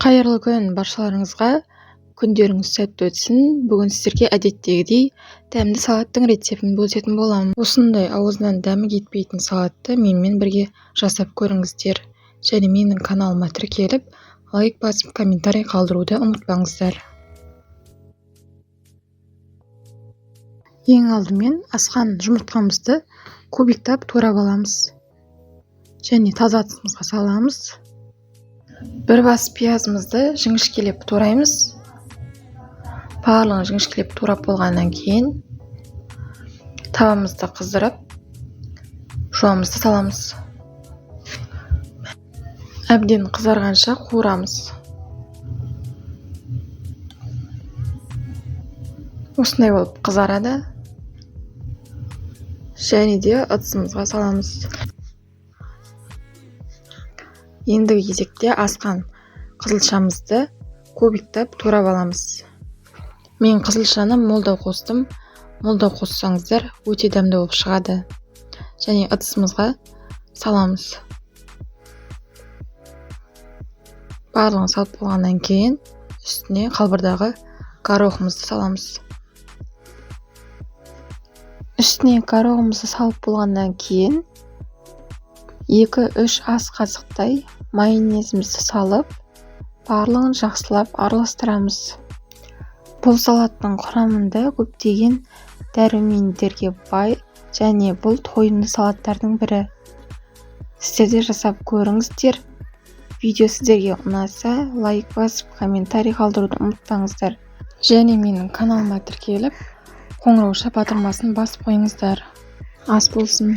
Қайырлы күн баршаларыңызға. Күндеріңіз сәтті өтсін. Бүгін сіздерге әдеттегідей дәмді салаттың рецептін бөлісетін боламын. Осындай ауызынан дәмі кетпейтін салатты менімен бірге жасап көріңіздер. Және менің каналыма тіркеліп, лайк басып, комментарий қалдыруды ұмытпаңыздар. Ең алдымен асқан жұмыртқамызды кубиктап турап аламыз. Және таза ыдысымызға саламыз. Бір бас пиязымызды жіңішкелеп тураймыз. Барлығын жіңішкелеп турап болғаннан кейін табамызды қыздырып, жуамызды саламыз. Әбден қызарғанша қуырамыз. Осындай болып қызарады. Және де ыдысымызға саламыз. Ендігі кезекте асқан қызылшамызды кубиктап турап аламыз. Мен қызылшаны молдау қостым. Молдау қоссаңыздар өте дәмді болып шығады. Және ыдысымызға саламыз. Барлығын салып болғаннан кейін үстіне қалбырдағы горохымызды саламыз. Үстіне горохымызды салып болғаннан кейін 2-3 ас қасықтай майонезімізді салып, барлығын жақсылап араластырамыз. Бұл салаттың құрамында көптеген дәрумендерге бай және бұл тойымды салаттардың бірі. Сіздер де жасап көріңіздер. Видео сіздерге ұнаса, лайк басып, комментарий қалдыруды ұмытпаңыздар. Және менің каналыма тіркеліп, қоңырауша батырмасын басып қойыңыздар. Ас болсын.